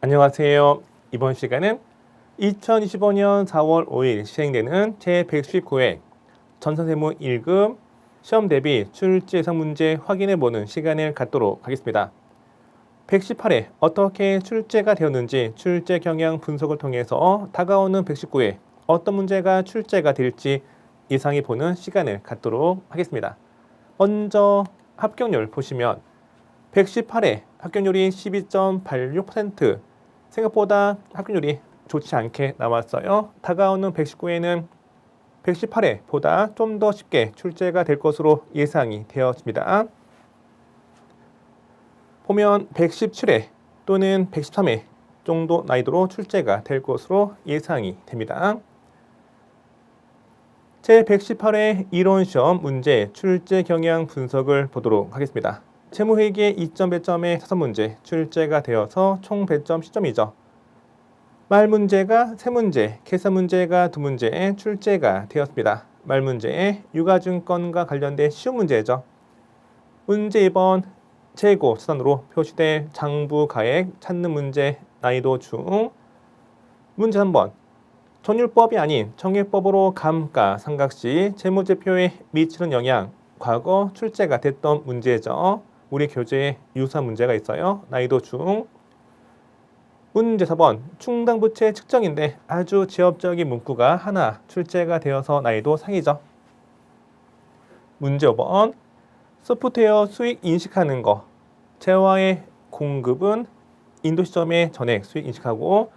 안녕하세요. 이번 시간은 2025년 4월 5일 시행되는 제119회 전산세무 1급 시험 대비 출제 예상 문제 확인해보는 시간을 갖도록 하겠습니다. 118회 어떻게 출제가 되었는지 출제 경향 분석을 통해서 다가오는 119회 어떤 문제가 출제가 될지 예상해보는 시간을 갖도록 하겠습니다. 먼저 합격률 보시면 118회 합격률이 12.86%, 생각보다 합격률이 좋지 않게 나왔어요. 다가오는 119회는 118회보다 좀 더 쉽게 출제가 될 것으로 예상이 되었습니다. 보면 117회 또는 113회 정도 난이도로 출제가 될 것으로 예상이 됩니다. 제118회 이론시험 문제 출제 경향 분석을 보도록 하겠습니다. 채무회계 2점 배점의 5문제 출제가 되어서 총 배점 10점이죠. 말 문제가 3문제, 계산 문제가 2문제에 출제가 되었습니다. 말 문제에 유가증권과 관련된 쉬운 문제죠. 문제 2번 재고 차단으로 표시될 장부가액 찾는 문제 난이도 중. 문제 3번 전율법이 아닌 정액법으로 감가상각시 재무제표에 미치는 영향, 과거 출제가 됐던 문제죠. 우리 교재에 유사한 문제가 있어요. 난이도 중. 문제 4번 충당부채 측정인데 아주 지엽적인 문구가 하나 출제가 되어서 난이도 상이죠. 문제 5번 소프트웨어 수익 인식하는 거. 재화의 공급은 인도 시점의 전액 수익 인식하고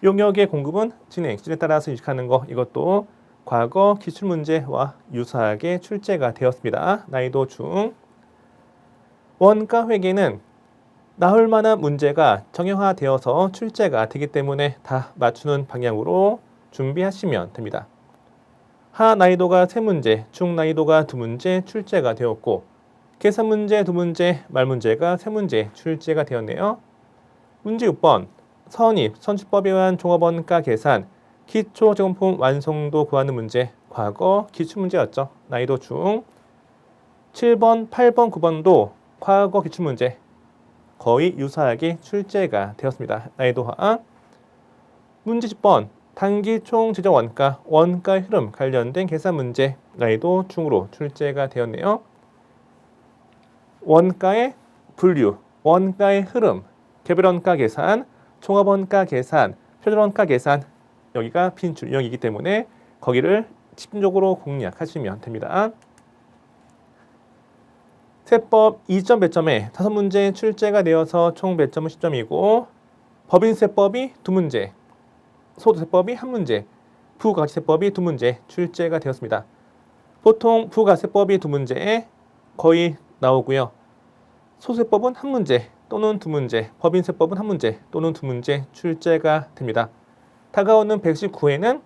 용역의 공급은 진행 시즌에 따라서 인식하는 거. 이것도 과거 기출문제와 유사하게 출제가 되었습니다. 난이도 중. 원가 회계는 나올 만한 문제가 정형화되어서 출제가 되기 때문에 다 맞추는 방향으로 준비하시면 됩니다. 하 난이도가 3문제, 중 난이도가 2문제 출제가 되었고 계산 문제 2문제, 말 문제가 3문제 출제가 되었네요. 문제 6번 선입, 선출법에 의한 종합원가 계산, 기초제공품 완성도 구하는 문제, 과거 기출문제였죠. 난이도 중. 7번, 8번, 9번도 과거 기출문제 거의 유사하게 출제가 되었습니다. 난이도 하. 문제 10번 단기 총 제적 원가, 원가의 흐름 관련된 계산 문제 난이도 중으로 출제가 되었네요. 원가의 분류, 원가의 흐름, 개별원가 계산, 종합원가 계산, 표준원가 계산 여기가 빈출 유형이기 때문에 거기를 집중적으로 공략하시면 됩니다. 세법 2점 배점에 5문제 출제가 되어서 총 배점은 10점이고 법인세법이 2문제, 소득세법이 1문제, 부가가치세법이 2문제 출제가 되었습니다. 보통 부가세법이 2문제에 거의 나오고요. 소득세법은 1문제 또는 2문제, 법인세법은 1문제 또는 2문제 출제가 됩니다. 다가오는 119회는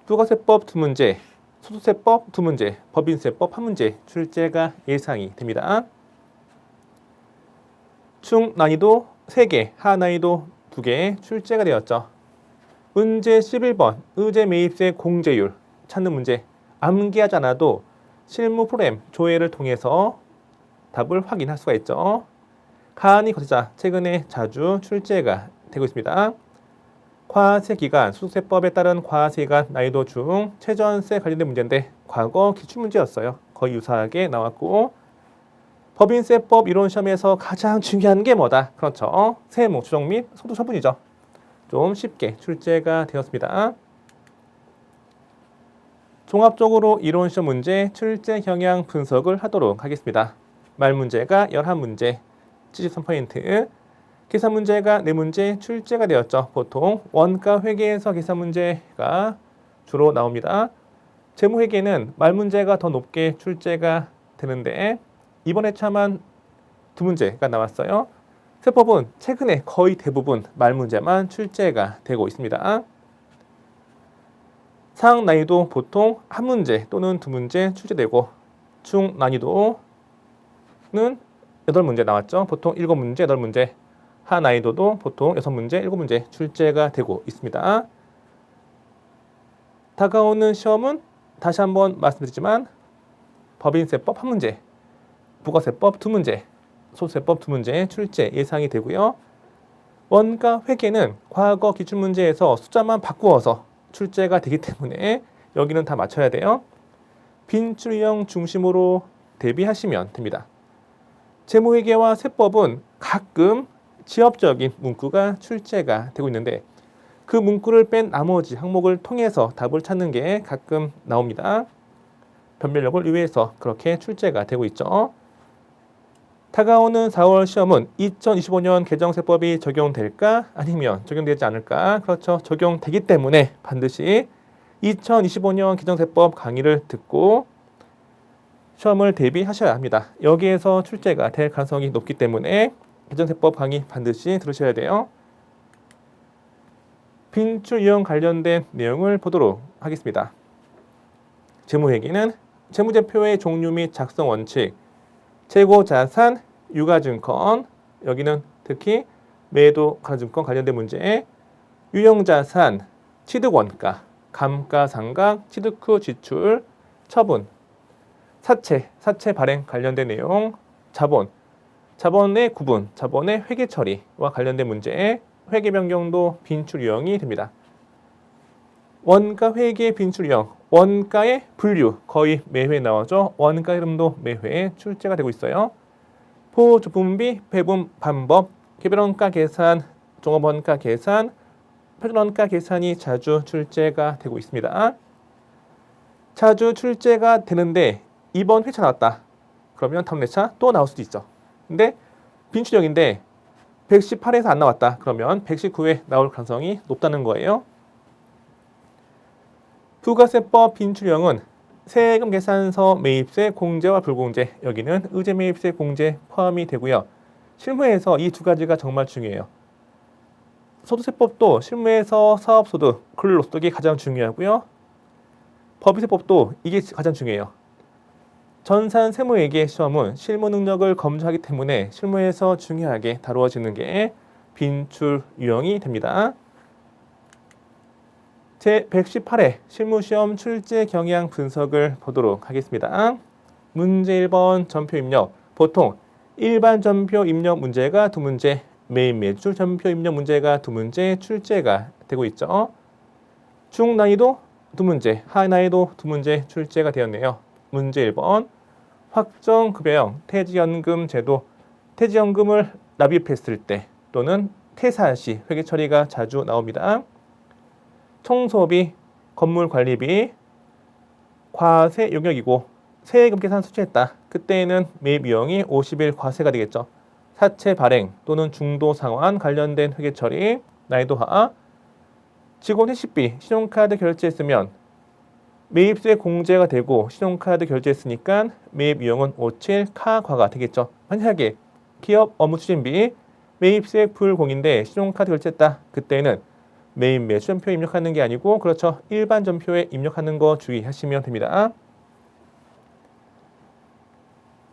부가세법 2문제, 소득세법 2문제, 법인세법 1문제 출제가 예상이 됩니다. 중 난이도 3개, 하 난이도 2개 출제가 되었죠. 문제 11번 의제 매입세 공제율 찾는 문제 암기하지 않아도 실무 프로그램 조회를 통해서 답을 확인할 수가 있죠. 가안이 거세자 최근에 자주 출제가 되고 있습니다. 과세기간, 소득세법에 따른 과세기간 난이도 중 최저한세 관련된 문제인데 과거 기출문제였어요. 거의 유사하게 나왔고 법인세법 이론시험에서 가장 중요한 게 뭐다? 그렇죠. 세무, 추정 및 소득 처분이죠. 좀 쉽게 출제가 되었습니다. 종합적으로 이론시험 문제 출제 경향 분석을 하도록 하겠습니다. 말 문제가 11문제, 73포인트, 계산 문제가 4문제 출제가 되었죠. 보통 원가 회계에서 계산 문제가 주로 나옵니다. 재무 회계는 말 문제가 더 높게 출제가 되는데 이번 회차만 2문제가 나왔어요. 세법은 최근에 거의 대부분 말 문제만 출제가 되고 있습니다. 상 난이도 보통 1문제 또는 2문제 출제되고 중 난이도는 8문제 나왔죠. 보통 7문제, 8문제. 하 난이도도 보통 6문제, 7문제 출제가 되고 있습니다. 다가오는 시험은 다시 한번 말씀드리지만 법인세법 1문제, 부가세법 2문제, 소득세법 2문제 출제 예상이 되고요. 원가 회계는 과거 기출문제에서 숫자만 바꾸어서 출제가 되기 때문에 여기는 다 맞춰야 돼요. 빈출 유형 중심으로 대비하시면 됩니다. 재무회계와 세법은 가끔 지엽적인 문구가 출제가 되고 있는데 그 문구를 뺀 나머지 항목을 통해서 답을 찾는 게 가끔 나옵니다. 변별력을 위해서 그렇게 출제가 되고 있죠. 다가오는 4월 시험은 2025년 개정세법이 적용될까 아니면 적용되지 않을까? 그렇죠. 적용되기 때문에 반드시 2025년 개정세법 강의를 듣고 시험을 대비하셔야 합니다. 여기에서 출제가 될 가능성이 높기 때문에 개정세법 강의 반드시 들으셔야 돼요. 빈출 유형 관련된 내용을 보도록 하겠습니다. 재무회계는 재무제표의 종류 및 작성 원칙, 재고자산, 유가증권, 여기는 특히 매도 가증권 관련된 문제, 유형자산, 취득원가, 감가상각, 취득 후 지출, 처분, 사채 발행 관련된 내용, 자본의 구분, 자본의 회계 처리와 관련된 문제, 회계 변경도 빈출 유형이 됩니다. 원가 회계 빈출 유형, 원가의 분류 거의 매회 나오죠. 원가 흐름도 매회 출제가 되고 있어요. 보조분비, 배분 방법, 개별원가 계산, 종합원가 계산, 표준원가 계산이 자주 출제가 되고 있습니다. 자주 출제가 되는데 이번 회차 나왔다. 그러면 다음 회차 또 나올 수도 있죠. 근데 빈출형인데 118에서 안 나왔다. 그러면 119에 나올 가능성이 높다는 거예요. 부가세법 빈출형은 세금 계산서 매입세 공제와 불공제, 여기는 의제 매입세 공제 포함이 되고요. 실무에서 이 두 가지가 정말 중요해요. 소득세법도 실무에서 사업소득, 근로소득이 가장 중요하고요. 법인세법도 이게 가장 중요해요. 전산 세무회계 시험은 실무 능력을 검증하기 때문에 실무에서 중요하게 다루어지는 게 빈출 유형이 됩니다. 제118회 실무시험 출제 경향 분석을 보도록 하겠습니다. 문제 1번 전표 입력. 보통 일반 전표 입력 문제가 2문제, 매입 매출 전표 입력 문제가 2문제 출제가 되고 있죠. 중난이도 2문제, 하난이도 2문제 출제가 되었네요. 문제 1번 확정급여형 퇴직연금 제도, 퇴직연금을 납입했을 때 또는 퇴사 시 회계 처리가 자주 나옵니다. 청소비, 건물관리비, 과세 용역이고 세금 계산 수취했다. 그때에는 매입 유형이 50일 과세가 되겠죠. 사채 발행 또는 중도 상환 관련된 회계 처리, 난이도 하, 직원 회식비, 신용카드 결제했으면 매입세 공제가 되고 신용카드 결제했으니까 매입 유형은 57 카과가 되겠죠. 만약에 기업 업무 추진비, 매입세 불공인데 신용카드 결제했다. 그때는 매입 매출 전표에 입력하는 게 아니고 그렇죠. 일반 전표에 입력하는 거 주의하시면 됩니다.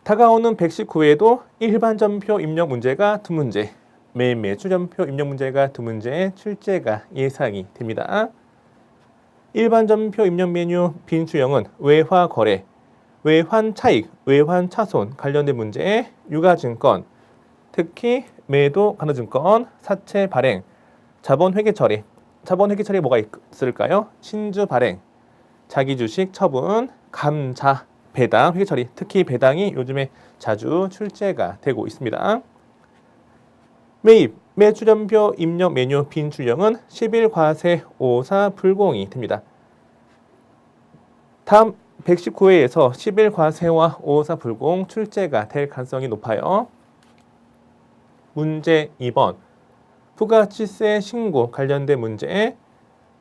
다가오는 119회에도 일반 전표 입력 문제가 2문제, 매입 매출 전표 입력 문제가 2문제 출제가 예상이 됩니다. 일반 전표 입력 메뉴 빈출형은 외화 거래, 외환 차익, 외환 차손 관련된 문제, 유가증권, 특히 매도 가능증권, 사채 발행, 자본 회계 처리. 자본 회계 처리에 뭐가 있을까요? 신주 발행, 자기 주식 처분, 감자, 배당 회계 처리. 특히 배당이 요즘에 자주 출제가 되고 있습니다. 매입, 매출전표 입력 메뉴 빈출형은 10일 과세 54 불공이 됩니다. 다음 119회에서 10일 과세와 54 불공 출제가 될 가능성이 높아요. 문제 2번 부가치세 신고 관련된 문제,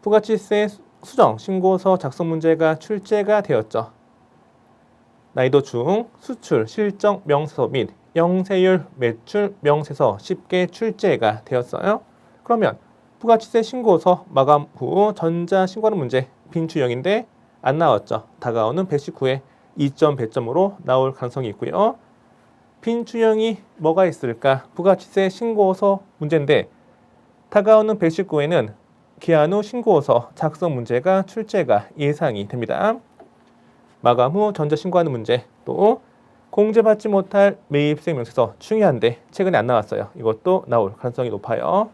부가치세 수정 신고서 작성 문제가 출제가 되었죠. 난이도 중 수출 실적 명세서 및 영세율 매출 명세서 쉽게 출제가 되었어요. 그러면 부가치세 신고서 마감 후 전자 신고하는 문제 빈출형인데 안 나왔죠. 다가오는 119회 2점 배점으로 나올 가능성이 있고요. 빈출형이 뭐가 있을까? 부가치세 신고서 문제인데 다가오는 119회는 기한 후 신고서 작성 문제가 출제가 예상이 됩니다. 마감 후 전자 신고하는 문제, 또 공제받지 못할 매입세 명세서 중요한데 최근에 안 나왔어요. 이것도 나올 가능성이 높아요.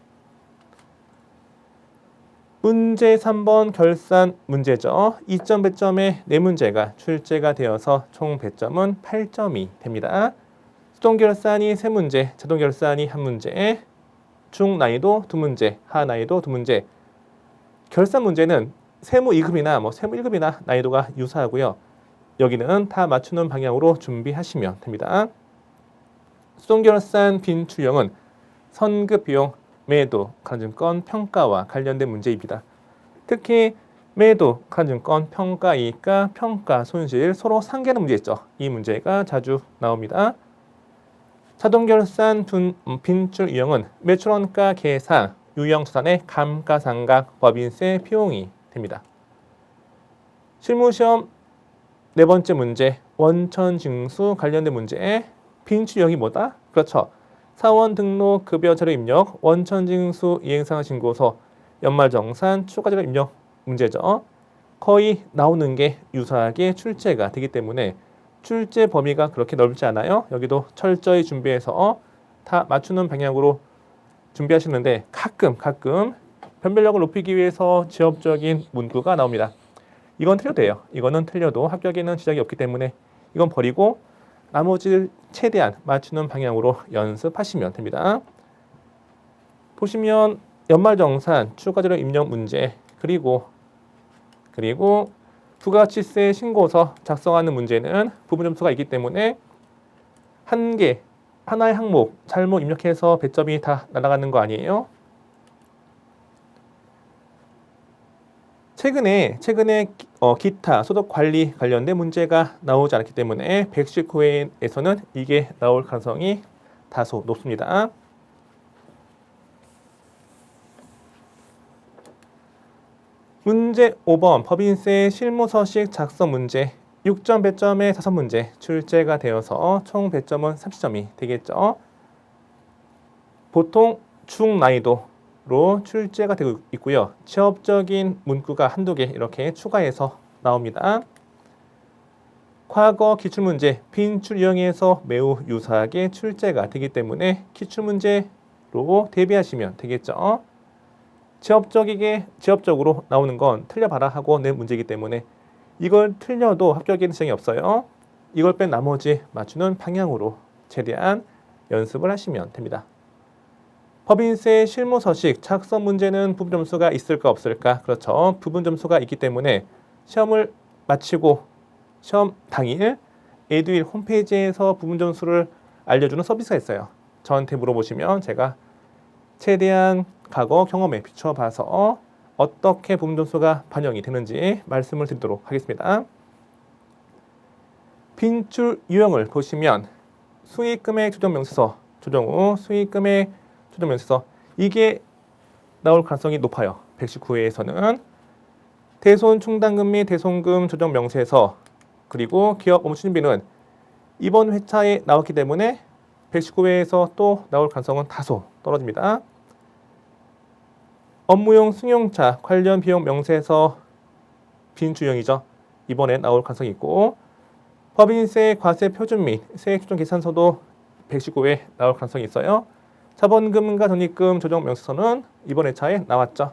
문제 3번 결산 문제죠. 2점 배점의 4문제가 출제가 되어서 총 배점은 8점이 됩니다. 수동 결산이 3문제, 자동 결산이 1문제, 중 난이도 2문제, 하 난이도 2문제. 결산 문제는 세무 2급이나 세무 1급이나 난이도가 유사하고요. 여기는 다 맞추는 방향으로 준비하시면 됩니다. 수동 결산 빈출형은 선급 비용, 매도, 가증권 평가와 관련된 문제입니다. 특히 매도, 가증권 평가이익과 평가 손실 서로 상기하는 문제 있죠. 이 문제가 자주 나옵니다. 자동 결산 빈출 유형은 매출원가 계상, 유형자산의 감가상각, 법인세, 비용이 됩니다. 실무시험 4번째 문제, 원천징수 관련된 문제. 빈출 유형이 뭐다? 그렇죠. 사원 등록, 급여 자료 입력, 원천징수, 이행상황 신고서, 연말정산, 추가자료 입력 문제죠. 거의 나오는 게 유사하게 출제가 되기 때문에 출제 범위가 그렇게 넓지 않아요. 여기도 철저히 준비해서 다 맞추는 방향으로 준비하시는데 가끔 변별력을 높이기 위해서 지엽적인 문구가 나옵니다. 이건 틀려도 돼요. 이거는 틀려도 합격에는 지장이 없기 때문에 이건 버리고 나머지를 최대한 맞추는 방향으로 연습하시면 됩니다. 보시면 연말정산, 추가자료 입력 문제, 그리고 부가치세 신고서 작성하는 문제는 부분 점수가 있기 때문에 하나의 항목 잘못 입력해서 배점이 다 날아가는 거 아니에요? 최근에 기타 소득 관리 관련된 문제가 나오지 않았기 때문에 119회에서는 이게 나올 가능성이 다소 높습니다. 문제 5번 법인세 실무서식 작성 문제 6점 배점의 5문제 출제가 되어서 총 배점은 30점이 되겠죠. 보통 중난이도로 출제가 되고 있고요. 취업적인 문구가 한두 개 이렇게 추가해서 나옵니다. 과거 기출문제 빈출 유형에서 매우 유사하게 출제가 되기 때문에 기출문제로 대비하시면 되겠죠. 지엽적으로 나오는 건 틀려봐라 하고 낸 문제이기 때문에 이걸 틀려도 합격에는 지장이 없어요. 이걸 뺀 나머지 맞추는 방향으로 최대한 연습을 하시면 됩니다. 법인세 실무서식 작성 문제는 부분 점수가 있을까 없을까? 그렇죠. 부분 점수가 있기 때문에 시험을 마치고 시험 당일 에듀윌 홈페이지에서 부분 점수를 알려주는 서비스가 있어요. 저한테 물어보시면 제가 최대한 과거 경험에 비춰봐서 어떻게 부분 점수가 반영이 되는지 말씀을 드리도록 하겠습니다. 빈출 유형을 보시면 수익금액 조정명세서 조정 후 수익금액 조정명세서 이게 나올 가능성이 높아요. 119회에서는 대손 충당금 및 대손금 조정명세서 그리고 기업 업무 추진비는 이번 회차에 나왔기 때문에 119회에서 또 나올 가능성은 다소 떨어집니다. 업무용 승용차 관련 비용 명세서 빈주형이죠. 이번에 나올 가능성이 있고 법인세 과세 표준 및 세액 조정 계산서도 119회 나올 가능성이 있어요. 자본금과 적립금 조정 명세서는 이번 회차에 나왔죠.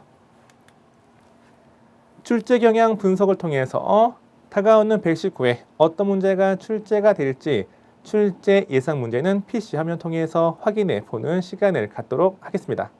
출제 경향 분석을 통해서 다가오는 119회 어떤 문제가 출제가 될지 출제 예상 문제는 PC 화면 통해서 확인해 보는 시간을 갖도록 하겠습니다.